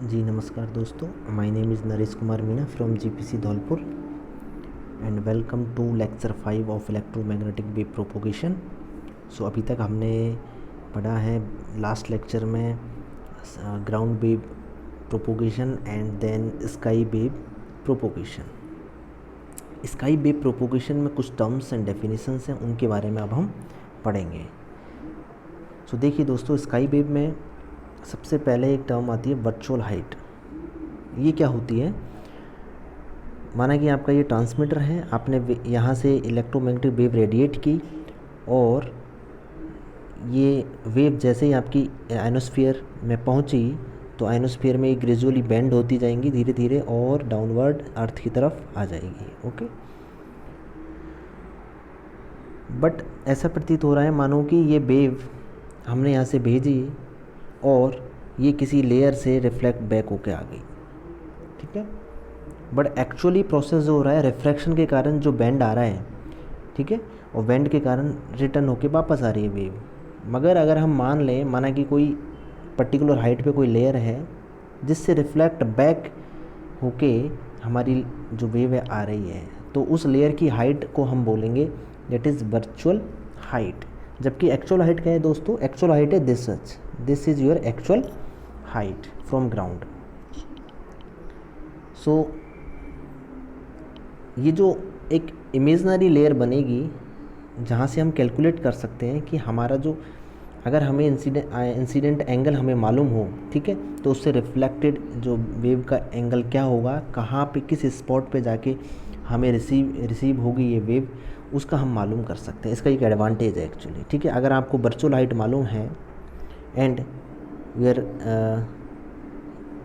जी नमस्कार दोस्तों, my name is Naresh Kumar Meena from GPC Dholpur and welcome to lecture 5 of electromagnetic wave propagation. So अभी तक हमने पढ़ा है लास्ट लेक्चर में ground wave propagation and then sky wave propagation. Sky wave propagation में कुछ टर्म्स एंड डेफिनेशंस हैं, उनके बारे में अब हम पढ़ेंगे। सो देखिए दोस्तों, स्काई वेव में सबसे पहले एक टर्म आती है वर्चुअल हाइट। ये क्या होती है? माना कि आपका ये ट्रांसमीटर है, आपने यहाँ से इलेक्ट्रोमैग्नेटिक वेव रेडिएट की और ये वेव जैसे ही आपकी आयनोस्फीयर में पहुँची तो आयनोस्फीयर में ग्रेजुअली बेंड होती जाएंगी धीरे धीरे और डाउनवर्ड अर्थ की तरफ आ जाएगी। ओके, बट ऐसा प्रतीत हो रहा है मानो कि ये वेव हमने यहाँ से भेजी और ये किसी लेयर से रिफ्लेक्ट बैक होके आ गई, ठीक है। बट एक्चुअली प्रोसेस जो हो रहा है रिफ्रैक्शन के कारण जो बेंड आ रहा है, ठीक है, और बेंड के कारण रिटर्न होके वापस आ रही है वेव। मगर अगर हम माना कि कोई पर्टिकुलर हाइट पे कोई लेयर है जिससे रिफ्लेक्ट बैक होके हमारी जो वेव है आ रही है, तो उस लेयर की हाइट को हम बोलेंगे दैट इज़ वर्चुअल हाइट। जबकि एक्चुअल हाइट क्या है दोस्तों? एक्चुअल हाइट है this is your actual height from ground. So ये जो एक इमेजनरी लेयर बनेगी जहाँ से हम कैलकुलेट कर सकते हैं कि हमारा जो, अगर हमें इंसिडेंट एंगल हमें मालूम हो, ठीक है, तो उससे रिफ्लेक्टेड जो वेव का एंगल क्या होगा, कहाँ पे किस स्पॉट पे जाके हमें रिसीव होगी ये वेव, उसका हम मालूम कर सकते हैं। इसका एक एडवांटेज है एक्चुअली, ठीक है। अगर आपको वर्चुअल हाइट मालूम है and your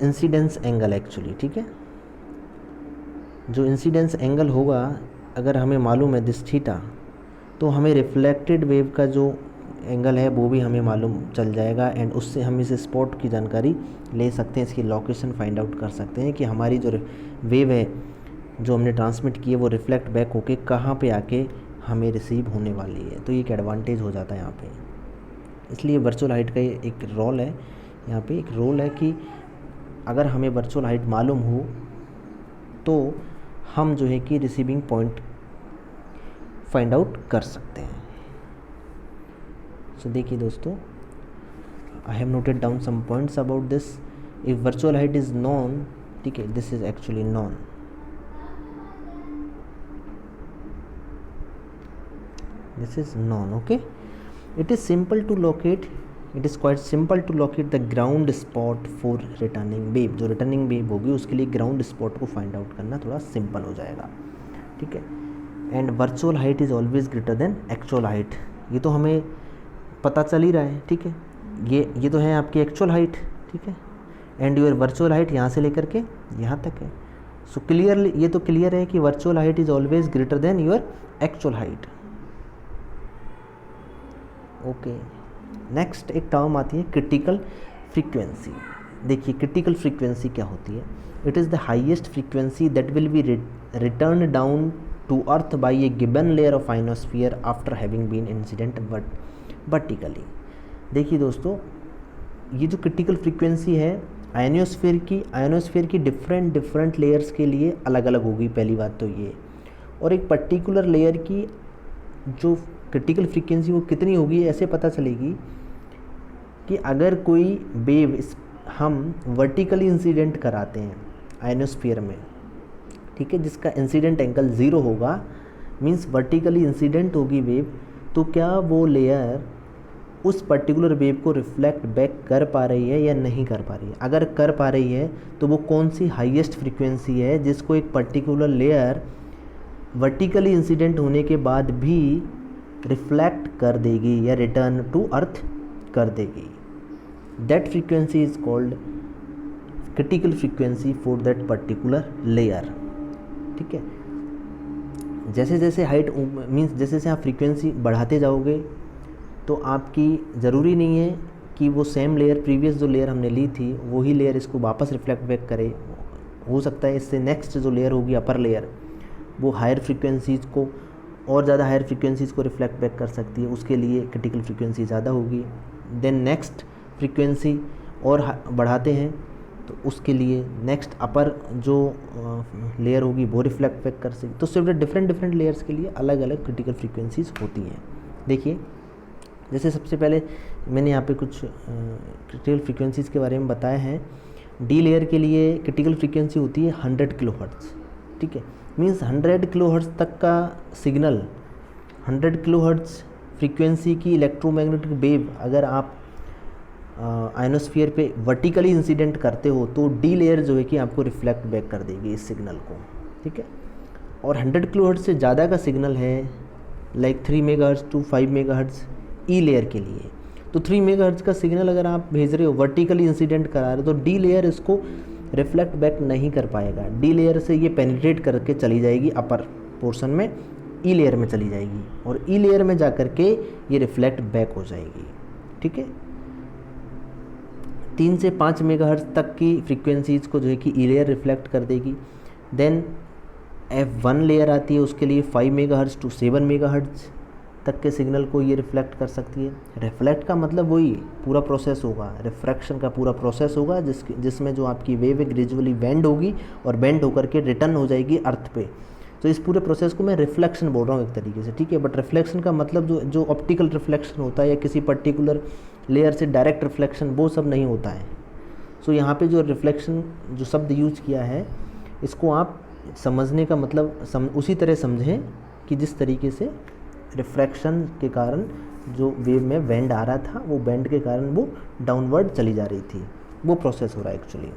incidence angle actually, ठीक है, जो इंसिडेंस एंगल होगा अगर हमें मालूम है दिस थीटा, तो हमें रिफ्लेक्टेड वेव का जो एंगल है वो भी हमें मालूम चल जाएगा एंड उससे हम इस स्पॉट की जानकारी ले सकते हैं, इसकी लोकेशन फाइंड आउट कर सकते हैं कि हमारी जो वेव है जो हमने ट्रांसमिट की है वो रिफ्लेक्ट बैक होके कहाँ पे आके हमें रिसीव होने वाली है। तो ये एक एडवांटेज हो जाता है यहाँ पे। इसलिए वर्चुअल हाइट का एक रोल है यहाँ पे, एक रोल है कि अगर हमें वर्चुअल हाइट मालूम हो तो हम जो है कि रिसीविंग पॉइंट फाइंड आउट कर सकते हैं। सो देखिए दोस्तों, I have noted down some points about this. If virtual height is known, ठीक है, this is actually known. This is known, okay. It is quite simple to locate the ground spot for returning wave। जो returning wave होगी उसके लिए ground spot को find out करना थोड़ा simple हो जाएगा, ठीक है। And virtual height is always greater then actual height, ये तो हमें पता चल ही रहा है, ठीक है। ये तो है आपकी एक्चुअल हाइट, ठीक है, एंड योर वर्चुअल हाइट यहाँ से लेकर के यहाँ तक है। सो क्लियरली ये तो क्लियर है कि virtual height is always greater than your actual height. Okay, next एक टर्म आती है क्रिटिकल फ्रीक्वेंसी। देखिए क्रिटिकल फ्रीक्वेंसी क्या होती है? It is the highest frequency that will be return down to earth by a given layer of ionosphere after having been incident vertically. देखिए दोस्तों, ये जो क्रिटिकल फ्रीक्वेंसी है आयनोस्फीयर की डिफरेंट लेयर्स के लिए अलग अलग होगी, पहली बात तो ये। और एक पर्टिकुलर लेयर की जो क्रिटिकल फ्रीक्वेंसी वो कितनी होगी ऐसे पता चलेगी कि अगर कोई वेव हम वर्टिकली इंसिडेंट कराते हैं आयनोस्फीयर में, ठीक है, जिसका इंसिडेंट एंगल 0 होगा, मींस वर्टिकली इंसिडेंट होगी वेव, तो क्या वो लेयर उस पर्टिकुलर वेव को रिफ्लेक्ट बैक कर पा रही है या नहीं कर पा रही है। अगर कर पा रही है तो वो कौन सी हाईएस्ट फ्रीक्वेंसी है जिसको एक पर्टिकुलर लेयर वर्टिकली इंसिडेंट होने के बाद भी रिफ्लेक्ट कर देगी या रिटर्न टू अर्थ कर देगी। That frequency is called critical frequency for that particular layer, ठीक है। जैसे जैसे हाइट मीन्स जैसे जैसे आप फ्रीक्वेंसी बढ़ाते जाओगे तो आपकी ज़रूरी नहीं है कि वो सेम लेयर, प्रीवियस जो लेयर हमने ली थी वही लेयर इसको वापस रिफ्लेक्ट बैक करे। हो सकता है इससे नेक्स्ट जो लेयर होगी अपर लेयर वो हायर फ्रीक्वेंसीज़ को और ज़्यादा हायर फ्रीक्वेंसीज़ को रिफ्लेक्ट बैक कर सकती है, उसके लिए क्रिटिकल फ्रीक्वेंसी ज़्यादा होगी। देन नेक्स्ट फ्रीक्वेंसी और बढ़ाते हैं तो उसके लिए नेक्स्ट अपर जो लेयर होगी वो रिफ्लेक्ट बैक कर सकेगी। तो सिर्फ डिफरेंट डिफरेंट लेयर्स के लिए अलग अलग क्रिटिकल फ्रीक्वेंसीज होती हैं। देखिए जैसे सबसे पहले मैंने यहाँ पे कुछ क्रिटिकल फ्रीक्वेंसीज़ के बारे में बताया है। डी लेयर के लिए क्रिटिकल फ्रीक्वेंसी होती है 100 किलोहर्ट्ज़, ठीक है। मींस 100 किलोहर्ट्ज़ तक का सिग्नल, 100 किलोहर्ट्ज़ फ्रीक्वेंसी की इलेक्ट्रोमैग्नेटिक वेव अगर आप आयनोस्फीयर पे वर्टिकली इंसिडेंट करते हो तो डी लेयर जो है कि आपको रिफ्लेक्ट बैक कर देगी इस सिग्नल को, ठीक है। और 100 किलोहर्ट्ज़ से ज़्यादा का सिग्नल है like 3 megahertz to 5 megahertz E layer के लिए, तो 3 मेगाहर्ट्ज़ का सिग्नल अगर आप भेज रहे हो वर्टिकली इंसिडेंट करा रहे हो तो डी लेयर इसको रिफ्लेक्ट बैक नहीं कर पाएगा। डी लेयर से ये पेनिट्रेट करके चली जाएगी अपर पोर्शन में, ई लेयर में चली जाएगी और ई लेयर में जा कर के ये रिफ्लेक्ट बैक हो जाएगी, ठीक है। 3 से 5 मेगाहर्ट्ज़ तक की फ्रीक्वेंसीज़ को जो है कि ई लेयर रिफ्लेक्ट कर देगी। देन F1 लेयर आती है, उसके लिए 5 मेगाहर्ट्ज़ टू 7 मेगाहर्ट्ज़ तक के सिग्नल को ये रिफ्लेक्ट कर सकती है। रिफ्लेक्ट का मतलब वही पूरा प्रोसेस होगा, रिफ्रैक्शन का पूरा प्रोसेस होगा जिसमें जो आपकी वेव ग्रेजुअली बेंड होगी और बेंड होकर के रिटर्न हो जाएगी अर्थ पे। तो इस पूरे प्रोसेस को मैं रिफ्लेक्शन बोल रहा हूँ एक तरीके से, ठीक है। बट रिफ्लेक्शन का मतलब जो ऑप्टिकल रिफ्लेक्शन होता है या किसी पर्टिकुलर लेयर से डायरेक्ट रिफ्लेक्शन, वो सब नहीं होता है। सो यहाँ पे जो रिफ्लेक्शन जो शब्द यूज किया है इसको आप समझने का मतलब उसी तरह समझें कि जिस तरीके से रिफ्रैक्शन के कारण जो वेव में बेंड आ रहा था वो बेंड के कारण वो डाउनवर्ड चली जा रही थी, वो प्रोसेस हो रहा है actually.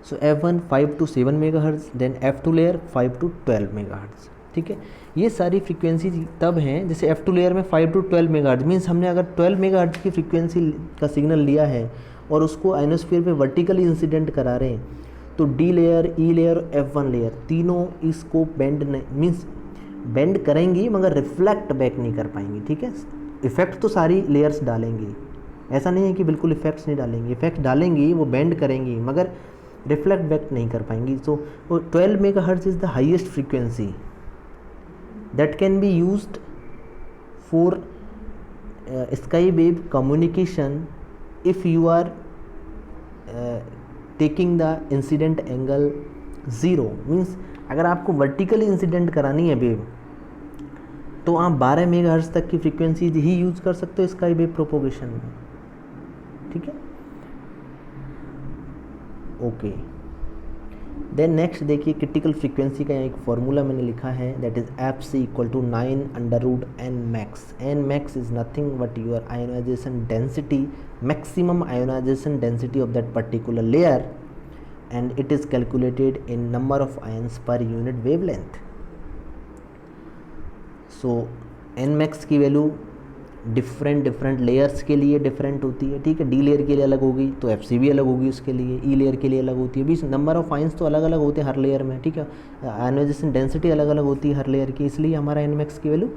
So F1 5 to 7 megahertz, then F2 layer 5 to 12 megahertz, ठीक है। ये सारी फ्रीक्वेंसी तब हैं जैसे F2 लेयर में 5 to 12 मेगाहर्ट्ज़ मीन्स हमने अगर 12 मेगाहर्ट्ज़ की फ्रीक्वेंसी का सिग्नल लिया है और उसको आयनोस्फीयर पे वर्टिकली इंसिडेंट करा रहे हैं तो डी लेयर, ई लेयर और F1 लेयर तीनों इसको बेंड मीन्स बेंड करेंगी मगर रिफ्लेक्ट बैक नहीं कर पाएंगी, ठीक है। इफ़ेक्ट तो सारी लेयर्स डालेंगी, ऐसा नहीं है कि बिल्कुल इफ़ेक्ट्स नहीं डालेंगी, इफ़ेक्ट डालेंगी, वो बेंड करेंगी मगर रिफ्लेक्ट बैक नहीं कर पाएंगी। So 12 megahertz is the highest frequency that can be used for sky wave communication if you are taking the incident angle 0। Means अगर आपको वर्टिकली इंसिडेंट करानी है वेव तो आप 12 मेगाहर्ट्ज़ तक की फ्रीक्वेंसी ही यूज़ कर सकते हो स्काई वेव प्रोपोगेशन में, ठीक है। ओके, देन नेक्स्ट देखिए क्रिटिकल फ्रीक्वेंसी का एक फॉर्मूला मैंने लिखा है that is FC = 9√n max। n max is nothing but your ionization density, maximum ionization density of that particular layer, and it is calculated in number of ions per unit wavelength. So n max की value different layers के लिए different होती है, ठीक है। D layer के लिए अलग होगी तो FC भी अलग होगी उसके लिए, ई लेयर के लिए अलग होती है। बीच नंबर ऑफ आयंस तो अलग अलग होते हैं हर लेयर में, ठीक है। आयनाइजेशन डेंसिटी अलग अलग होती है हर लेयर की, इसलिए हमारा n max की वैल्यू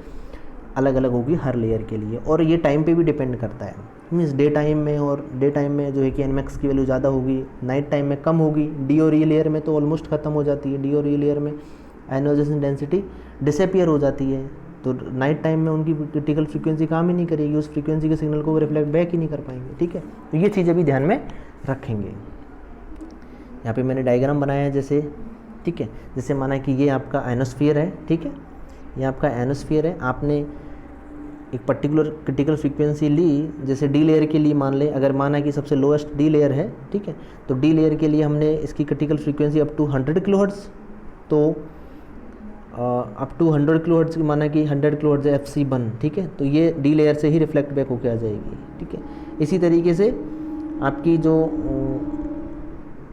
अलग अलग होगी हर लेयर के लिए। और ये टाइम पे भी डिपेंड करता है, मीन्स डे टाइम में जो है कि n max की वैल्यू ज़्यादा होगी, नाइट टाइम में कम होगी। डी और ई लेयर में तो ऑलमोस्ट ख़त्म हो जाती है, डी और ई लेयर में आयनाइजेशन डेंसिटी डिसअपियर हो जाती है, तो नाइट टाइम में उनकी क्रिटिकल फ्रीक्वेंसी काम ही नहीं करेगी, उस फ्रीक्वेंसी के सिग्नल को वो रिफ्लेक्ट बैक ही नहीं कर पाएंगे, ठीक है। तो ये चीज़ अभी ध्यान में रखेंगे। यहाँ पे मैंने डायग्राम बनाया है जैसे, ठीक है। जैसे माना कि ये आपका आयनोस्फीयर है, ठीक है, ये आपका आयनोस्फीयर है। आपने एक पर्टिकुलर क्रिटिकल फ्रीक्वेंसी ली, जैसे डी लेयर के लिए मान ले, अगर माना कि सबसे लोएस्ट डी लेयर है, ठीक है, तो डी लेयर के लिए हमने इसकी critical frequency up to 100 kilohertz, तो अप टू 100 किलोहर्ट्ज़ माना कि 100 किलोहर्ट्ज़ FC1, ठीक है, तो ये डी लेयर से ही रिफ्लेक्ट बैक होकर आ जाएगी, ठीक है। इसी तरीके से आपकी जो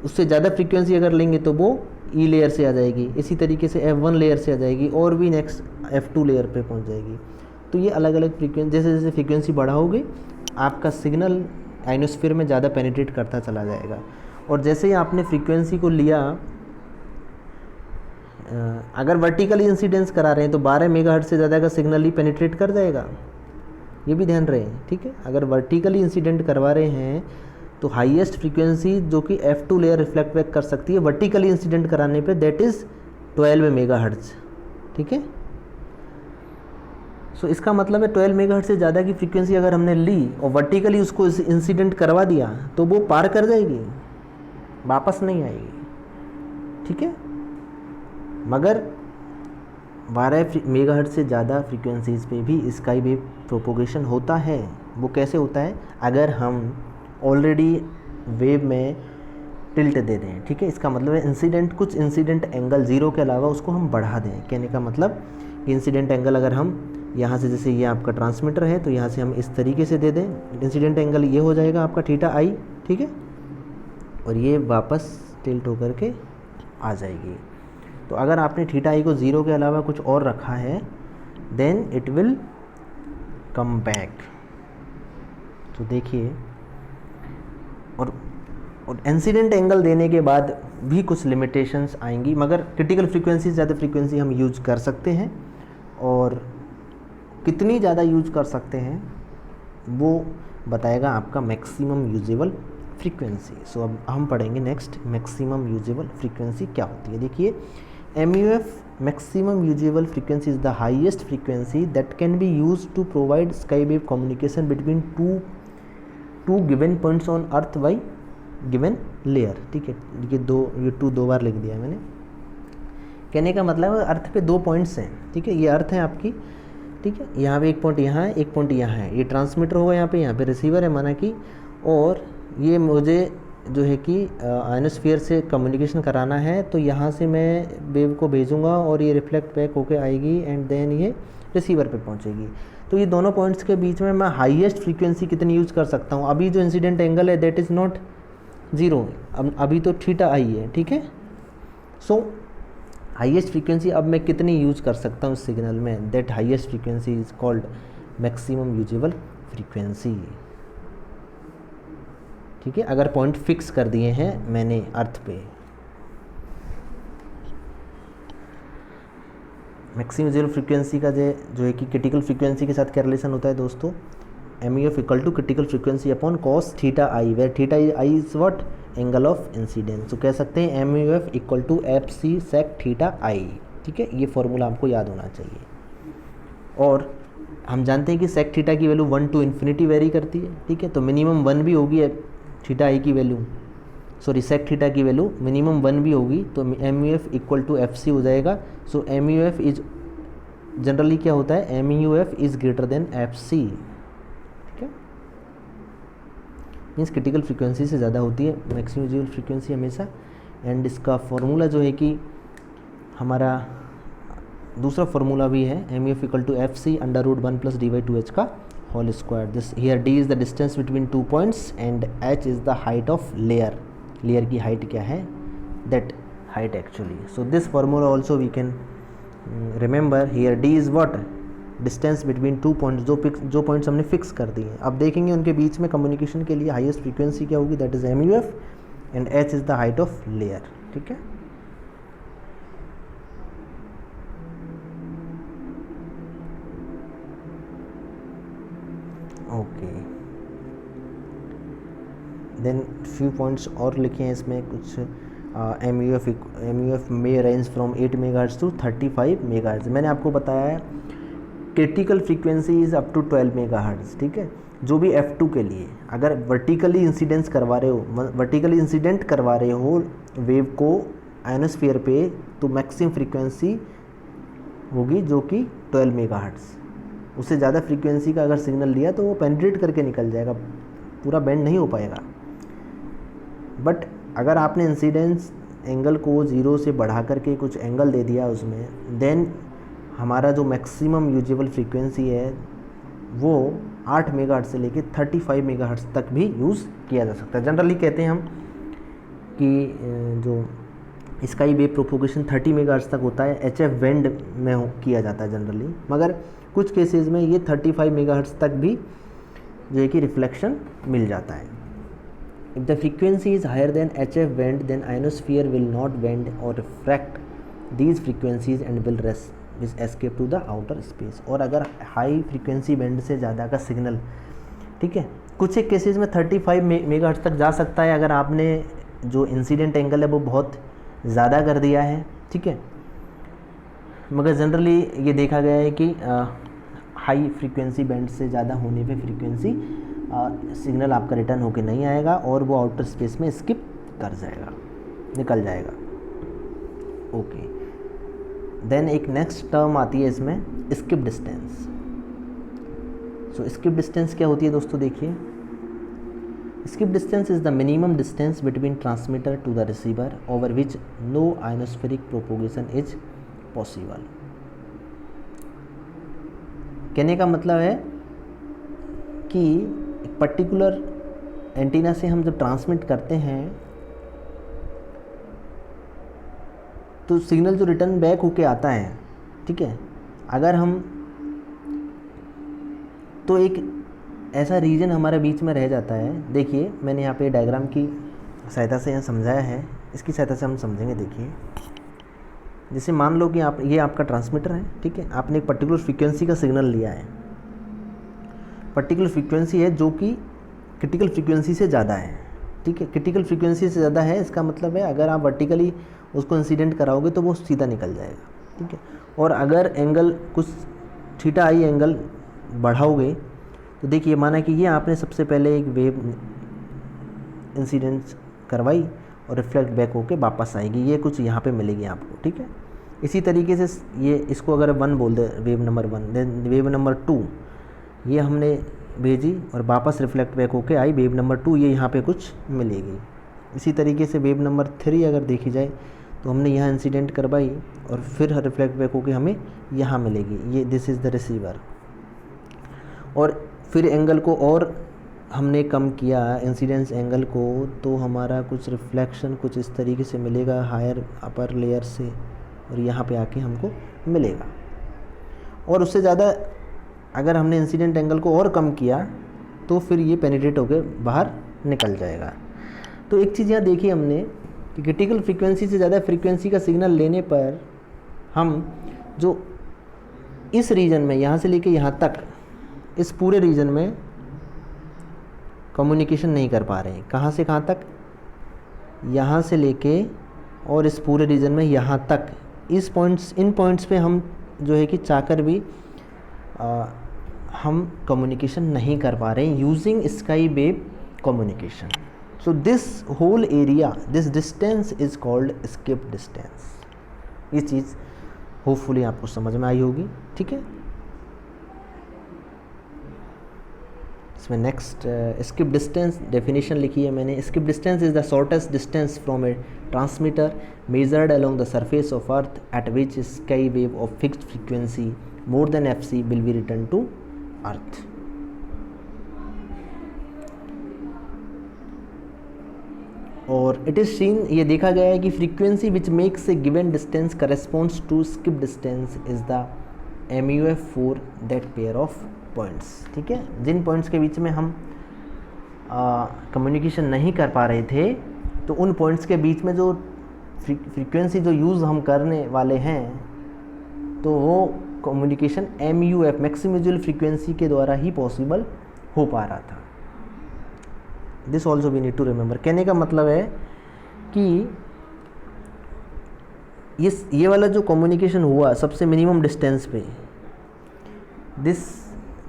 उससे ज़्यादा फ्रीक्वेंसी अगर लेंगे तो वो ई लेयर से आ जाएगी, इसी तरीके से F1 लेयर से आ जाएगी और भी नेक्स्ट F2 लेयर पे पहुंच जाएगी। तो ये अलग अलग फ्रीक्वेंसी, जैसे जैसे फ्रीक्वेंसी बढ़ाओगे आपका सिग्नल आयनोस्फीयर में ज़्यादा पेनिट्रेट करता चला जाएगा। और जैसे ही आपने फ्रीक्वेंसी को लिया, अगर वर्टिकली इंसिडेंस करा रहे हैं तो 12 मेगाहर्ट्ज़ से ज़्यादा का सिग्नल ही पेनिट्रेट कर जाएगा, ये भी ध्यान रहे, ठीक है। अगर वर्टिकली इंसिडेंट करवा रहे हैं तो हाईएस्ट फ्रीक्वेंसी जो कि F2 लेयर रिफ्लेक्ट बैक कर सकती है वर्टिकली इंसिडेंट कराने पे, दैट इज़ 12 मेगाहर्ट्ज़, ठीक है। सो इसका मतलब है 12 मेगाहर्ट्ज़ से ज़्यादा की फ्रीक्वेंसी अगर हमने ली और वर्टिकली उसको इंसिडेंट करवा दिया तो वो पार कर जाएगी, वापस नहीं आएगी, ठीक है। मगर 12 मेगाहर्ट्ज़ से ज़्यादा फ्रीक्वेंसीज़ पे भी स्काई वेव प्रोपोगेशन होता है। वो कैसे होता है? अगर हम ऑलरेडी वेव में टिल्ट दे दें, ठीक है। इसका मतलब है कुछ इंसिडेंट एंगल ज़ीरो के अलावा उसको हम बढ़ा दें। कहने का मतलब कि इंसिडेंट एंगल अगर हम यहाँ से, जैसे ये आपका ट्रांसमीटर है तो यहाँ से हम इस तरीके से दे दें, इंसिडेंट एंगल ये हो जाएगा आपका थीटा आई, ठीक है। और ये वापस टिल्ट होकर के आ जाएगी। तो अगर आपने थीटा आई को ज़ीरो के अलावा कुछ और रखा है, then it will come back. तो देखिए, और इंसिडेंट एंगल देने के बाद भी कुछ लिमिटेशंस आएंगी, मगर क्रिटिकल फ्रीक्वेंसी ज़्यादा फ्रीक्वेंसी हम यूज कर सकते हैं। और कितनी ज़्यादा यूज कर सकते हैं वो बताएगा आपका मैक्सिमम यूजेबल फ्रीक्वेंसी। सो अब हम पढ़ेंगे नेक्स्ट मैक्सिमम यूजेबल फ्रीक्वेंसी क्या होती है। देखिए, MUF maximum usable frequency is the highest frequency that can be use to provide sky wave communication between two given points on earth by given layer, ठीक है। ये टू दो बार लिख दिया मैंने। कहने का मतलब है अर्थ पे 2 पॉइंट्स हैं, ठीक है। ये अर्थ है आपकी, ठीक है। यहाँ पे एक पॉइंट यहाँ है, एक पॉइंट यहाँ है। ये ट्रांसमीटर होगा यहाँ पे रिसीवर है माना कि, और ये मुझे जो है कि आयनोस्फीयर से कम्युनिकेशन कराना है। तो यहाँ से मैं वेव को भेजूँगा और ये रिफ्लेक्ट बैक होके आएगी एंड देन ये रिसीवर पे पहुँचेगी। तो ये दोनों पॉइंट्स के बीच में मैं हाईएस्ट फ्रीक्वेंसी कितनी यूज़ कर सकता हूँ। अभी जो इंसिडेंट एंगल है दैट इज़ नॉट ज़ीरो, अभी तो थीटा आई है, ठीक है। सो हाईएस्ट फ्रीक्वेंसी अब मैं कितनी यूज कर सकता हूँ इस सिग्नल में, that highest frequency is called maximum usable frequency, ठीक है। अगर पॉइंट फिक्स कर दिए हैं मैंने अर्थ पे। मैक्सिमम यूजेबल फ्रीक्वेंसी का जो है कि क्रिटिकल फ्रीक्वेंसी के साथ क्या रिलेशन होता है दोस्तों, MUF equal to critical frequency upon cos theta I, where theta I is what, angle of incidence. तो कह सकते हैं MUF equal to FC sec theta I, ठीक है। ये फॉर्मूला आपको याद होना चाहिए। और हम जानते हैं कि सेक थीटा की वैल्यू 1 to इन्फिनिटी वेरी करती है, ठीक है। तो मिनिमम 1 भी होगी थीटा आई की वैल्यू, सॉरी सेक थीटा की वैल्यू मिनिमम 1 भी होगी। तो MUF इक्वल टू FC हो जाएगा। सो MUF इज जनरली क्या होता है, MUF is greater than FC, means critical frequency से ज़्यादा होती है मैक्सिमम यूजेबल फ्रीक्वेंसी हमेशा। एंड इसका फॉर्मूला जो है कि हमारा दूसरा फार्मूला भी है, MUF equal to FC √1 + d/2h का whole square. This here d is the distance between 2 points and h is the height of layer. Layer की हाइट क्या है, that height actually. So this formula also we can remember. Here d is what, distance between 2 points, जो points हमने fix कर दिए हैं। अब देखेंगे उनके बीच में कम्युनिकेशन के लिए हाईएस्ट फ्रीक्वेंसी क्या होगी, that is MUF and h is the height of layer, ठीक है। ओके, देन फ्यू पॉइंट्स और लिखे हैं इसमें कुछ। MUF में range from 8 megahertz to 35 megahertz. मैंने आपको बताया है critical frequency is up to 12 megahertz, ठीक है। जो भी F2 के लिए अगर वर्टिकली इंसिडेंट करवा रहे हो वेव को आयनोस्फीयर पे, तो मैक्सिमम फ्रीक्वेंसी होगी जो कि 12 मेगाहर्ट्ज़। उससे ज़्यादा फ्रीक्वेंसी का अगर सिग्नल लिया तो वो पेनिट्रेट करके निकल जाएगा, पूरा बेंड नहीं हो पाएगा। बट अगर आपने इंसिडेंस एंगल को 0 से बढ़ा करके कुछ एंगल दे दिया उसमें, देन हमारा जो मैक्सिमम यूजेबल फ्रीक्वेंसी है वो 8 मेगाहर्ट्ज़ से लेके 35 मेगाहर्ट्ज़ तक भी यूज़ किया जा सकता है। जनरली कहते हैं हम कि जो स्काई वेव प्रोपोगेशन 30 मेगाहर्ट्ज़ तक होता है, HF बैंड में किया जाता है जनरली, मगर कुछ केसेस में ये 35 मेगाहर्ट्ज़ तक भी जो है कि रिफ्लेक्शन मिल जाता है। If the frequency is higher then HF band, then ionosphere will not bend और refract these frequencies and will escape to the outer space. और अगर हाई फ्रीक्वेंसी बैंड से ज़्यादा का सिग्नल, ठीक है, कुछ एक केसेस में 35 मेगाहर्ट्ज़ तक जा सकता है अगर आपने जो इंसिडेंट एंगल है वो बहुत ज़्यादा कर दिया है, ठीक है। मगर जनरली ये देखा गया है कि हाई फ्रीक्वेंसी बैंड से ज़्यादा होने पे फ्रीक्वेंसी सिग्नल आपका रिटर्न होके नहीं आएगा और वो आउटर स्पेस में स्किप उतर जाएगा, निकल जाएगा। ओके, देन एक नेक्स्ट टर्म आती है इसमें, skip distance. So skip distance क्या होती है दोस्तों, देखिए, skip distance is the minimum distance between transmitter to the receiver over which no ionospheric propagation is possible. कहने का मतलब है कि एक पर्टिकुलर एंटीना से हम जब ट्रांसमिट करते हैं तो सिग्नल जो रिटर्न बैक होके आता है, ठीक है, अगर हम तो एक ऐसा रीजन हमारे बीच में रह जाता है। देखिए मैंने यहाँ पे डायग्राम की सहायता से यहाँ समझाया है, इसकी सहायता से हम समझेंगे। देखिए जैसे मान लो कि ये आपका ट्रांसमीटर है, ठीक है, आपने एक पर्टिकुलर फ्रीक्वेंसी का सिग्नल लिया है, पर्टिकुलर फ्रीक्वेंसी है जो कि क्रिटिकल फ्रीक्वेंसी से ज़्यादा है, ठीक है, क्रिटिकल फ्रीक्वेंसी से ज़्यादा है, इसका मतलब है अगर आप वर्टिकली उसको इंसिडेंट कराओगे तो वो सीधा निकल जाएगा, ठीक है। और अगर एंगल कुछ थीटा आई एंगल बढ़ाओगे तो देखिए, माना कि ये आपने सबसे पहले एक वेव इंसिडेंट करवाई और रिफ्लेक्ट बैक होके वापस आएगी, ये कुछ यहाँ पे मिलेगी आपको, ठीक है। इसी तरीके से ये इसको अगर 1 बोल दे, wave number 1, then wave number 2 ये हमने भेजी और वापस रिफ्लेक्ट बैक होके आई वेव नंबर 2, ये यहाँ पे कुछ मिलेगी। इसी तरीके से वेव नंबर 3 अगर देखी जाए तो हमने यहाँ इंसिडेंट करवाई और फिर रिफ्लेक्ट बैक होके हमें यहाँ मिलेगी, ये दिस इज़ द रिसीवर। और फिर एंगल को और हमने कम किया इंसिडेंस एंगल को, तो हमारा कुछ रिफ्लेक्शन कुछ इस तरीके से मिलेगा हायर अपर लेयर से, और यहाँ पे आके हमको मिलेगा। और उससे ज़्यादा अगर हमने इंसिडेंट एंगल को और कम किया तो फिर ये पेनिट्रेट होकर बाहर निकल जाएगा। तो एक चीज़ यहाँ देखी हमने कि क्रिटिकल फ्रीक्वेंसी से ज़्यादा फ्रीक्वेंसी का सिग्नल लेने पर हम जो इस रीजन में यहाँ से लेके यहाँ तक, इस पूरे रीजन में कम्युनिकेशन नहीं कर पा रहे हैं। कहाँ से कहाँ तक, यहाँ से लेके और इस पूरे रीजन में यहाँ तक, इस पॉइंट्स, इन पॉइंट्स पे हम जो है कि चाहकर भी हम कम्युनिकेशन नहीं कर पा रहे हैं using sky wave communication. So this whole area, this distance is called skip distance. ये चीज़ होपफुली आपको समझ में आई होगी, ठीक है। इसमें नेक्स्ट स्किप डिस्टेंस डेफिनेशन लिखी है मैंने। Skip distance is the shortest distance from a transmitter measured along the surface of earth at which sky wave of fixed frequency more than fc will be return to earth. और it is seen, ये देखा गया है कि frequency which makes a given distance corresponds to skip distance is the MUF for that pair of points, ठीक है। जिन points के बीच में हम कम्युनिकेशन नहीं कर पा रहे थे, तो उन पॉइंट्स के बीच में जो फ्रीक्वेंसी जो यूज़ हम करने वाले हैं, तो वो communication MUF maximum usual frequency के द्वारा ही पॉसिबल हो पा रहा था। This also we need to remember. कहने का मतलब है कि ये वाला जो कम्युनिकेशन हुआ सबसे मिनिमम डिस्टेंस पे,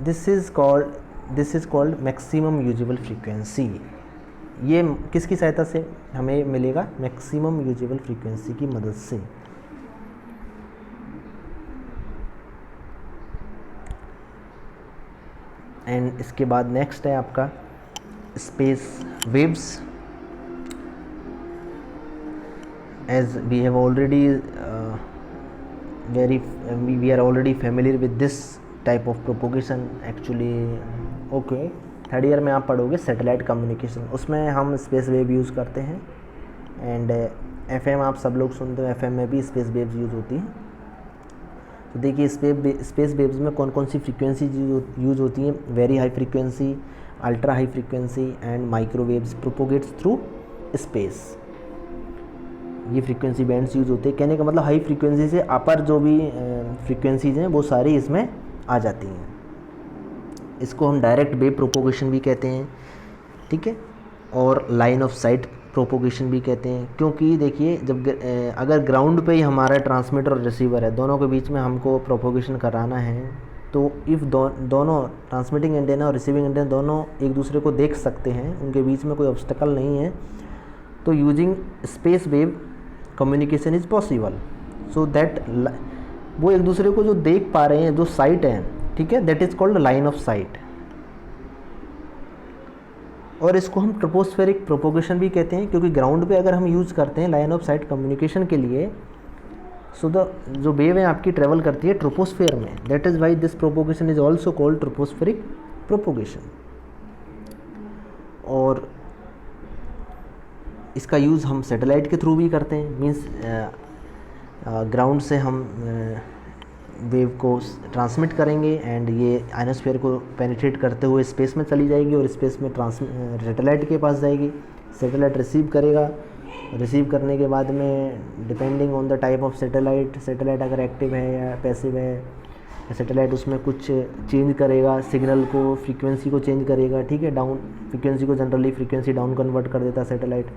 this is called maximum usable frequency. ये किसकी सहायता से हमें मिलेगा, मैक्सिमम यूजेबल फ्रीक्वेंसी की मदद से। एंड इसके बाद नेक्स्ट है आपका space waves. As we have already we are already familiar with this type of propagation actually. Okay, third year में आप पढ़ोगे सैटेलाइट कम्युनिकेशन, उसमें हम स्पेस वेव यूज़ करते हैं। एंड FM आप सब लोग सुनते हो, FM में भी स्पेस वेव्स यूज़ होती हैं। तो देखिए स्पेस वेव्स में कौन कौन सी फ्रीक्वेंसी यूज होती हैं। Very high frequency, ultra high frequency and microwaves propagates through space, ये फ्रीक्वेंसी बैंड्स यूज होते हैं। कहने का मतलब हाई फ्रीक्वेंसी से अपर जो भी फ्रीक्वेंसीज हैं वो सारी इसमें आ जाती हैं। इसको हम डायरेक्ट वेव प्रोपोगेशन भी कहते हैं, ठीक है, और लाइन ऑफ साइट प्रोपोगेशन भी कहते हैं। क्योंकि देखिए जब अगर ग्राउंड पे ही हमारा ट्रांसमीटर और रिसीवर है, दोनों के बीच में हमको प्रोपोगेशन कराना है, तो इफ़ दोनों ट्रांसमिटिंग एंटेना और रिसीविंग एंटेना दोनों एक दूसरे को देख सकते हैं, उनके बीच में कोई ऑब्स्टेकल नहीं है, तो using space wave communication is possible, so that वो एक दूसरे को जो देख पा रहे हैं, जो साइट है, ठीक है, that is called line of site. और इसको हम ट्रोपोस्फेरिक प्रोपोगेशन भी कहते हैं, क्योंकि ग्राउंड पे अगर हम यूज़ करते हैं लाइन ऑफ साइट कम्युनिकेशन के लिए, सो द जो वेव है आपकी ट्रेवल करती है ट्रोपोस्फेयर में, that is why this propagation is also called tropospheric propagation. और इसका यूज़ हम सैटेलाइट के थ्रू भी करते हैं, मीन्स ग्राउंड से हम वेव को ट्रांसमिट करेंगे एंड ये आयनोस्फीयर को पेनिट्रेट करते हुए स्पेस में चली जाएगी और स्पेस में सैटेलाइट के पास जाएगी। सैटेलाइट रिसीव करेगा, रिसीव करने के बाद में depending on the type of satellite अगर एक्टिव है या पैसिव है, सैटेलाइट उसमें कुछ चेंज करेगा, सिग्नल को, फ्रीक्वेंसी को चेंज करेगा, ठीक है, डाउन फ्रीक्वेंसी को जनरली फ्रीक्वेंसी डाउन कन्वर्ट कर देता है सैटेलाइट।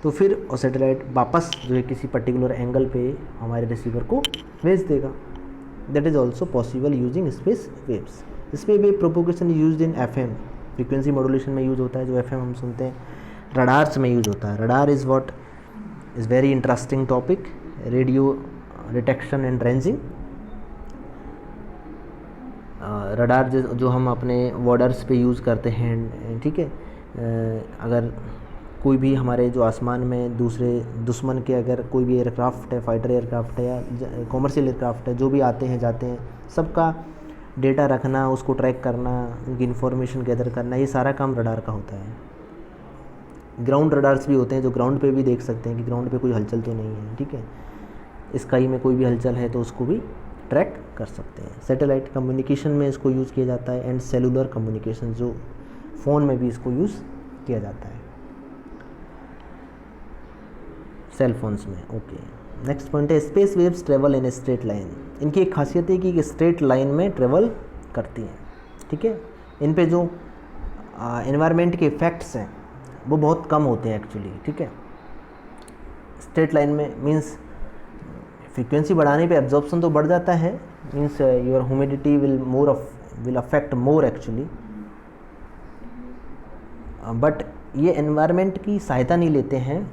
तो फिर और सैटेलाइट वापस जो है किसी पर्टिकुलर एंगल पे हमारे रिसीवर को भेज देगा। That is also possible using space waves. Space wave propagation use in FM, frequency modulation में यूज़ होता है, जो FM हम सुनते हैं। रडार्स में यूज़ होता है। Radar is what is very interesting topic, radio detection and ranging. Radar जो हम अपने बॉर्डर्स पे यूज़ करते हैं, ठीक है, अगर कोई भी हमारे जो आसमान में दूसरे दुश्मन के अगर कोई भी एयरक्राफ्ट है, फाइटर एयरक्राफ्ट है या कॉमर्शियल एयरक्राफ्ट है, जो भी आते हैं जाते हैं, सबका डेटा रखना, उसको ट्रैक करना, उनकी इन्फॉर्मेशन गैदर करना, ये सारा काम रडार का होता है। ग्राउंड रडार्स भी होते हैं जो ग्राउंड पे भी देख सकते हैं कि ग्राउंड पे कोई हलचल तो नहीं है, ठीक है, स्काई में कोई भी हलचल है तो उसको भी ट्रैक कर सकते हैं। सैटेलाइट कम्युनिकेशन में इसको यूज़ किया जाता है एंड सेलुलर कम्युनिकेशन, जो फ़ोन में भी इसको यूज़ किया जाता है, सेल फोन्स में। ओके, नेक्स्ट पॉइंट है space waves travel in a straight line. इनकी एक खासियत है कि स्ट्रेट लाइन में ट्रेवल करती हैं, ठीक है। इन पे जो एनवायरनमेंट के इफ़ेक्ट्स हैं वो बहुत कम होते हैं एक्चुअली, ठीक है। स्ट्रेट लाइन में मीन्स फ्रीक्वेंसी बढ़ाने पे एब्जॉर्प्शन तो बढ़ जाता है, means your humidity will affect more actually, but ये एनवायरनमेंट की सहायता नहीं लेते हैं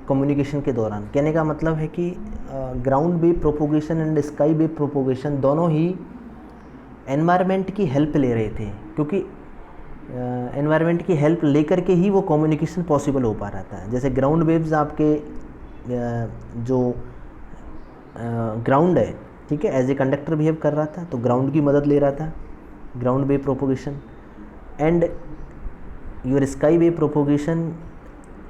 कम्युनिकेशन के दौरान। कहने का मतलब है कि ground wave propagation and sky wave propagation दोनों ही एनवायरनमेंट की हेल्प ले रहे थे, क्योंकि एनवायरनमेंट की हेल्प लेकर के ही वो कम्युनिकेशन पॉसिबल हो पा रहा था। जैसे ग्राउंड वेव्स आपके जो ग्राउंड है, ठीक है, एज ए कंडक्टर बिहेव कर रहा था, तो ग्राउंड की मदद ले रहा था ground wave propagation, and your sky wave propagation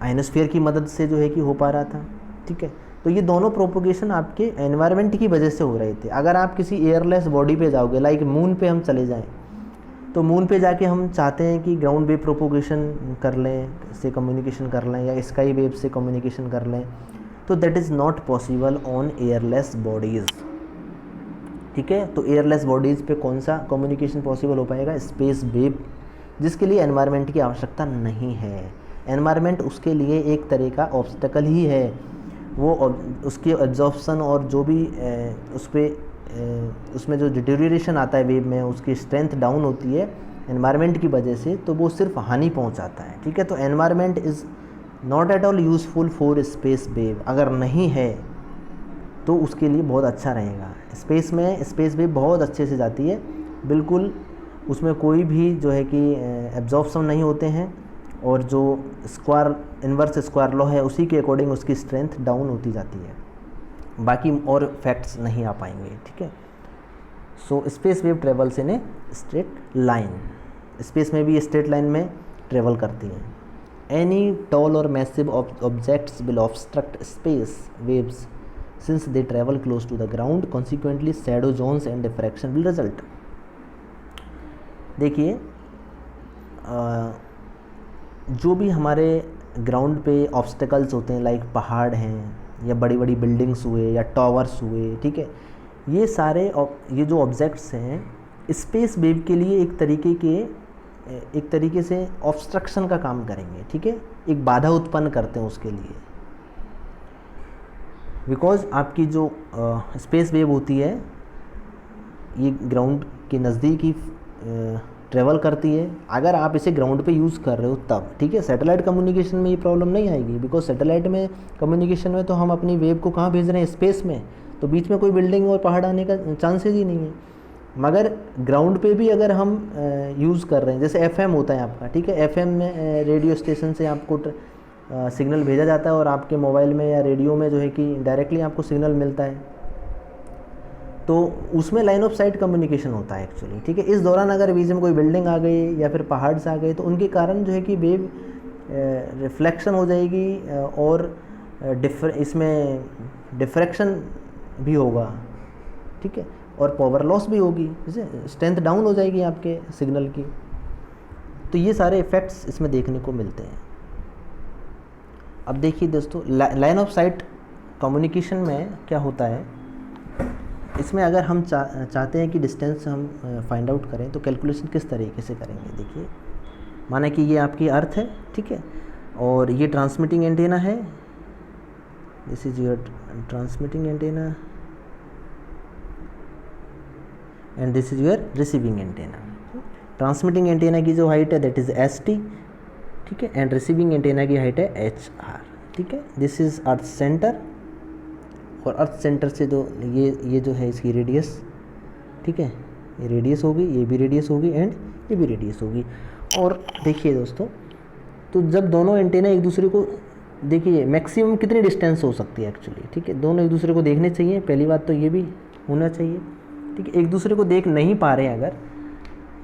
ionosphere की मदद से जो है कि हो पा रहा था, ठीक है। तो ये दोनों प्रोपोगेशन आपके एनवायरनमेंट की वजह से हो रहे थे। अगर आप किसी एयरलेस बॉडी पे जाओगे, लाइक मून पे हम चले जाएं, तो मून पे जाके हम चाहते हैं कि ग्राउंड वेव प्रोपोगेशन कर लें, से कम्युनिकेशन कर लें, या स्काई वेव से कम्युनिकेशन कर लें, तो that is not possible on airless bodies, ठीक है। तो एयरलेस बॉडीज़ पे कौन सा कम्युनिकेशन पॉसिबल हो पाएगा? स्पेस वेव, जिसके लिए एनवायरनमेंट की आवश्यकता नहीं है। एनवायरनमेंट उसके लिए एक तरह का ऑब्स्टेकल ही है, वो उसके एब्जॉर्प्शन और जो भी उसमें जो डिटेरियोरेशन आता है वेव में, उसकी स्ट्रेंथ डाउन होती है एनवायरनमेंट की वजह से, तो वो सिर्फ हानि पहुंचाता है, ठीक है। तो environment is not at all useful for space wave. अगर नहीं है तो उसके लिए बहुत अच्छा रहेगा। स्पेस में स्पेस वेव बहुत अच्छे से जाती है, बिल्कुल उसमें कोई भी जो है कि एब्जॉर्प्शन नहीं होते हैं, और जो इन्वर्स स्क्वायर लॉ है उसी के अकॉर्डिंग उसकी स्ट्रेंथ डाउन होती जाती है, बाकी और फैक्ट्स नहीं आ पाएंगे, ठीक है। So space wave travels in a straight line. Space में भी स्ट्रेट लाइन में ट्रेवल करती हैं। एनी टॉल और massive objects will obstruct space waves since they travel close to the ground, consequently shadow zones and diffraction will result. देखिए, जो भी हमारे ग्राउंड पे ऑब्स्टेकल्स होते हैं, लाइक पहाड़ हैं या बड़ी बड़ी बिल्डिंग्स हुए या टावर्स हुए, ठीक है, ये सारे ये जो ऑब्जेक्ट्स हैं स्पेस वेव के लिए एक तरीके से ऑब्स्ट्रक्शन का काम करेंगे, ठीक है, एक बाधा उत्पन्न करते हैं उसके लिए। बिकॉज आपकी जो स्पेस वेव होती है ये ग्राउंड के नज़दीक ही ट्रेवल करती है अगर आप इसे ग्राउंड पे यूज़ कर रहे हो तब, ठीक है। सैटेलाइट कम्युनिकेशन में ये प्रॉब्लम नहीं आएगी, बिकॉज सैटेलाइट में कम्युनिकेशन में तो हम अपनी वेव को कहाँ भेज रहे हैं, स्पेस में, तो बीच में कोई बिल्डिंग और पहाड़ आने का चांसेस ही नहीं है। मगर ग्राउंड पे भी अगर हम यूज़ कर रहे हैं, जैसे एफएम होता है आपका, ठीक है, एफएम में रेडियो स्टेशन से आपको सिग्नल भेजा जाता है और आपके मोबाइल में या रेडियो में जो है कि डायरेक्टली आपको सिग्नल मिलता है, तो उसमें लाइन ऑफ साइट कम्युनिकेशन होता है एक्चुअली, ठीक है। इस दौरान अगर बीच में कोई बिल्डिंग आ गई या फिर पहाड़ से आ गए तो उनके कारण जो है कि वेव रिफ्लेक्शन हो जाएगी और इसमें डिफ्रैक्शन भी होगा, ठीक है, और पावर लॉस भी होगी, जैसे स्ट्रेंथ डाउन हो जाएगी आपके सिग्नल की। तो ये सारे इफ़ेक्ट्स इसमें देखने को मिलते हैं। अब देखिए दोस्तों, लाइन ऑफ साइट कम्युनिकेशन में क्या होता है, इसमें अगर हम चाहते हैं कि डिस्टेंस हम फाइंड आउट करें तो कैलकुलेशन किस तरीके से करेंगे। देखिए, माना कि ये आपकी अर्थ है, ठीक है, और ये ट्रांसमिटिंग एंटेना है, this is your transmitting antenna and this is your receiving antenna. Transmitting antenna की जो हाइट है दैट इज़ ST, ठीक है, एंड रिसीविंग एंटेना की हाइट है HR, ठीक है। दिस इज़ अर्थ सेंटर, और अर्थ सेंटर से जो ये जो है इसकी रेडियस, ठीक है, ये रेडियस होगी, ये भी रेडियस होगी एंड ये भी रेडियस होगी। और देखिए दोस्तों, तो जब दोनों एंटेना एक दूसरे को, देखिए मैक्सिमम कितनी डिस्टेंस हो सकती है एक्चुअली, ठीक है, दोनों एक दूसरे को देखने चाहिए, पहली बात तो ये भी होना चाहिए, ठीक है। एक दूसरे को देख नहीं पा रहे हैं अगर,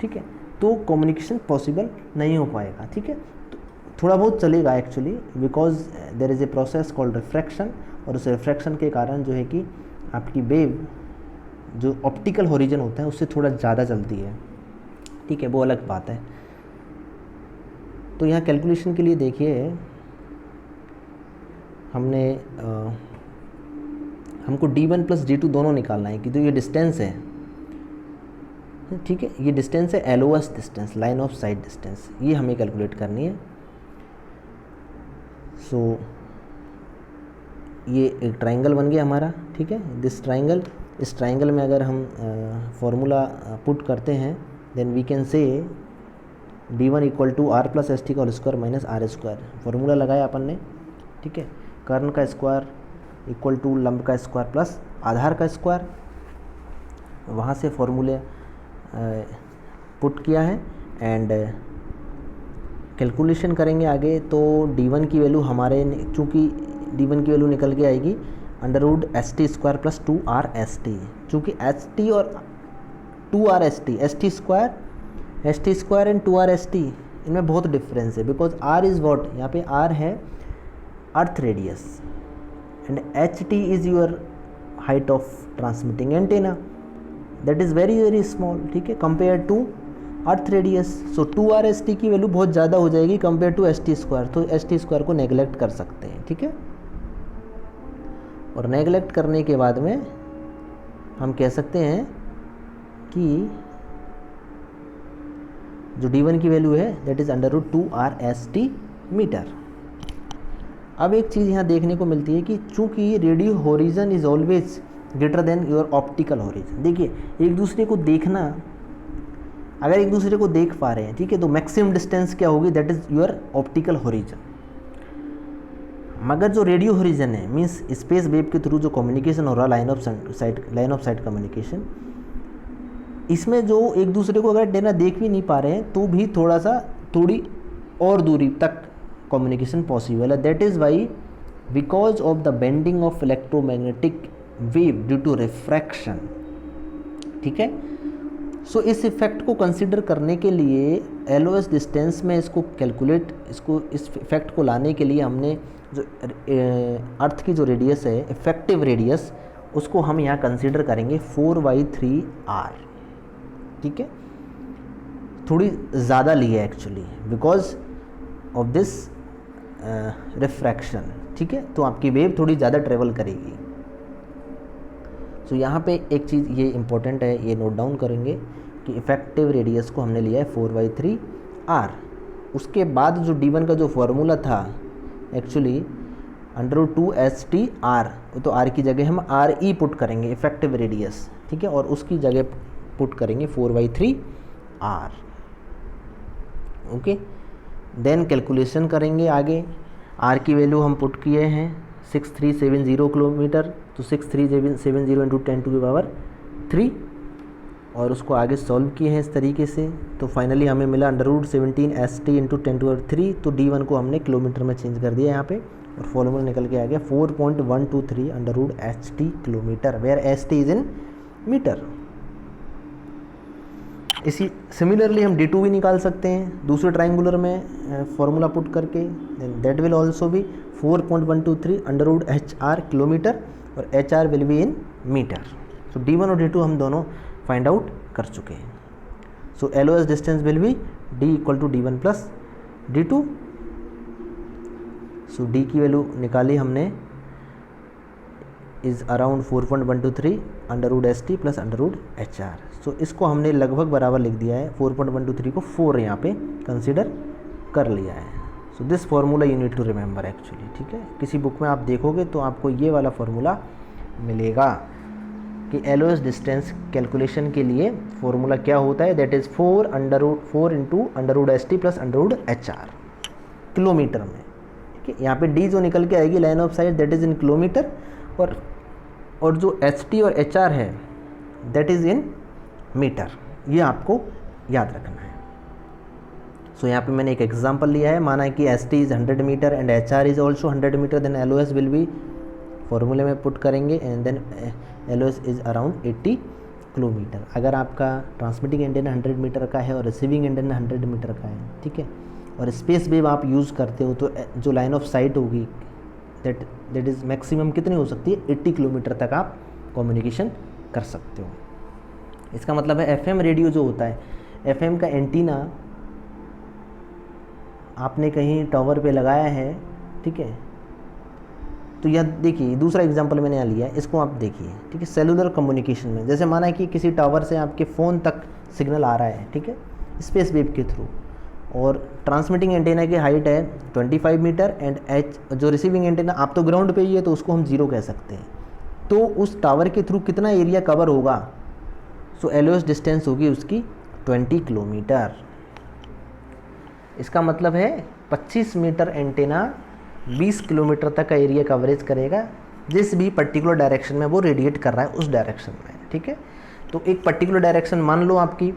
ठीक है, तो कम्युनिकेशन पॉसिबल नहीं हो पाएगा, ठीक है। तो थोड़ा बहुत चलेगा actually, because there is a process called refraction, और उस रिफ्रैक्शन के कारण जो है कि आपकी वेव जो ऑप्टिकल हॉरिजन होता है उससे थोड़ा ज़्यादा चलती है, ठीक है, वो अलग बात है। तो यहाँ कैलकुलेशन के लिए देखिए, हमको D1 + D2 दोनों निकालना है कि जो ये डिस्टेंस है, ठीक है, ये डिस्टेंस है LOS distance, line of site distance, ये हमें कैलकुलेट करनी है। सो ये एक ट्राइंगल बन गया हमारा, ठीक है, दिस ट्राइंगल, इस ट्राइंगल में अगर हम फॉर्मूला पुट करते हैं then we can say D1 = R + ST का स्क्वायर माइनस R²। फॉर्मूला लगाया अपन ने, ठीक है, कर्ण का स्क्वायर इक्वल टू लंब का स्क्वायर प्लस आधार का स्क्वायर, वहाँ से फॉर्मूले पुट किया है एंड कैलकुलेशन करेंगे आगे। तो D1 की वैल्यू हमारे, चूँकि D1 की वैल्यू निकल के आएगी √ST² + 2RST, चूँकि ST और 2RST, ST² एंड 2RST इनमें बहुत डिफरेंस है, बिकॉज R इज़ वॉट, यहाँ पे R है earth radius and HT is your height of transmitting antenna, that is very very small, ठीक है, compare to earth radius. So 2RST की value बहुत ज़्यादा हो जाएगी कंपेयर टू ST², तो ST² को नेगलेक्ट कर सकते हैं, ठीक है। और नेगलेक्ट करने के बाद में हम कह सकते हैं कि जो D1 की वैल्यू है दैट इज़ √2RST मीटर। अब एक चीज़ यहाँ देखने को मिलती है कि चूँकि radio horizon is always greater than your optical horizon. देखिए, एक दूसरे को देखना, अगर एक दूसरे को देख पा रहे हैं, ठीक है, तो मैक्सिमम डिस्टेंस क्या होगी, that is your optical horizon. मगर जो रेडियो हॉरिजन है, मींस स्पेस वेव के थ्रू जो कम्युनिकेशन हो रहा है, लाइन ऑफ साइट कम्युनिकेशन, इसमें जो एक दूसरे को अगर एंटेना देख भी नहीं पा रहे हैं तो भी थोड़ी और दूरी तक कम्युनिकेशन पॉसिबल है। That is why because of the bending of electromagnetic wave due to refraction, ठीक है। सो इस इफेक्ट को कंसिडर करने के लिए LOS डिस्टेंस में इसको इस इफेक्ट को लाने के लिए हमने जो अर्थ की जो रेडियस है, इफेक्टिव रेडियस, उसको हम यहाँ कंसिडर करेंगे 4/3R, ठीक है, थोड़ी ज़्यादा ली है actually because of this refraction, ठीक है, तो आपकी वेव थोड़ी ज़्यादा ट्रेवल करेगी। सो यहाँ पे एक चीज़ ये इम्पोर्टेंट है, ये नोट डाउन करेंगे कि इफेक्टिव रेडियस को हमने लिया है 4/3R। उसके बाद जो D1 का जो फॉर्मूला था एक्चुअली √2STR, तो R की जगह हम RE पुट करेंगे, इफेक्टिव रेडियस, ठीक है, और उसकी जगह पुट करेंगे 4/3R, ओके। देन कैलकुलेशन करेंगे आगे। आर की वैल्यू हम पुट किए हैं 6370 किलोमीटर, तो 6370 इंटू 10⁻³ और उसको आगे सॉल्व किए हैं इस तरीके से। तो फाइनली हमें मिला √17 ST इंटू 10⁻³ तो D1 को हमने किलोमीटर में चेंज कर दिया यहाँ पे और फॉर्मूला निकल के आ गया 4.123 √HT kilometer, where ST is in meter. इसी सिमिलरली हम D2 भी निकाल सकते हैं दूसरे ट्राइंगुलर में फॉर्मूला पुट करके, दैट विल ऑल्सो भी 4.123 √HR किलोमीटर और HR will be in meter. So D1 और D2 हम दोनों फाइंड आउट कर चुके हैं। So LOS distance will be D equal to D1 plus D2। So D की वैल्यू निकाली हमने is around 4.123 √ST plus √HR। So इसको हमने लगभग बराबर लिख दिया है, 4.123 को 4 यहाँ पे कंसिडर कर लिया है। So this formula you need to remember actually, ठीक है। किसी बुक में आप देखोगे तो आपको ये वाला फार्मूला मिलेगा कि LOS डिस्टेंस कैलकुलेशन के लिए फार्मूला क्या होता है, that is 4 into √ST plus √HR kilometre में, ठीक है। यहाँ पे D जो निकल के आएगी line of site that is in kilometre और जो ST और HR है दैट इज़ इन मीटर, ये आपको याद रखना है। सो यहाँ पे मैंने एक एग्जांपल लिया है, माना है कि ST is 100 meter and HR is also 100 meter, then LOS will be फॉर्मूले में पुट करेंगे and then LOS is around 80 kilometer. अगर आपका ट्रांसमिटिंग एंटेना 100 मीटर का है और रिसीविंग एंटेना 100 मीटर का है, ठीक है, और स्पेस वेव आप यूज़ करते हो तो जो लाइन ऑफ साइट होगी दैट इज़ मैक्सिमम कितनी हो सकती है, 80 किलोमीटर तक आप कम्युनिकेशन कर सकते हो। इसका मतलब है FM रेडियो जो होता है, FM का एंटीना आपने कहीं टावर पे लगाया है, ठीक है, तो यह देखिए दूसरा एग्जांपल मैंने यहाँ लिया है, इसको आप देखिए, ठीक है। सेलुलर कम्युनिकेशन में जैसे माना है कि किसी टावर से आपके फ़ोन तक सिग्नल आ रहा है, ठीक है, स्पेस वेव के थ्रू, और ट्रांसमिटिंग एंटेना की हाइट है 25 मीटर एंड जो रिसीविंग एंटेना आप तो ग्राउंड पे ही है तो उसको हम 0 कह सकते हैं, तो उस टावर के थ्रू कितना एरिया कवर होगा, सो LOS डिस्टेंस होगी उसकी 20 किलोमीटर। इसका मतलब है 25 मीटर एंटेना 20 किलोमीटर तक का एरिया कवरेज करेगा, जिस भी पर्टिकुलर डायरेक्शन में वो रेडिएट कर रहा है उस डायरेक्शन में, ठीक है। तो एक पर्टिकुलर डायरेक्शन मान लो आपकी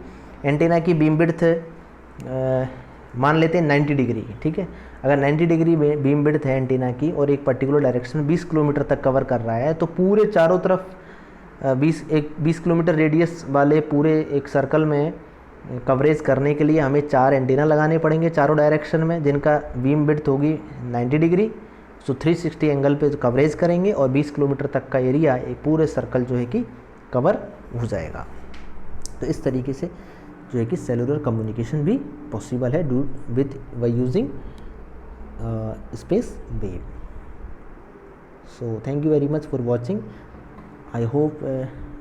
एंटेना की बीम विड्थ मान लेते हैं 90 डिग्री, ठीक है। अगर 90 डिग्री में बीम विड्थ है एंटेना की और एक पर्टिकुलर डायरेक्शन 20 किलोमीटर तक कवर कर रहा है, तो पूरे चारों तरफ 20 किलोमीटर रेडियस वाले पूरे एक सर्कल में कवरेज करने के लिए हमें 4 एंटीना लगाने पड़ेंगे चारों डायरेक्शन में, जिनका बीम विड्थ होगी 90 डिग्री। सो 360 एंगल पे कवरेज करेंगे और 20 किलोमीटर तक का एरिया एक पूरे सर्कल जो है कि कवर हो जाएगा। तो इस तरीके से जो है कि सेलुलर कम्युनिकेशन भी पॉसिबल है with by using space wave. So thank you very much for watching. I hope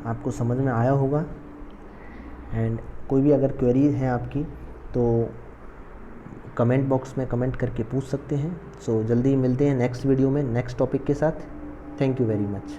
आपको समझ में आया होगा, एंड कोई भी अगर क्वेरी है आपकी तो कमेंट बॉक्स में कमेंट करके पूछ सकते हैं। सो जल्दी मिलते हैं नेक्स्ट वीडियो में नेक्स्ट टॉपिक के साथ। Thank you very much.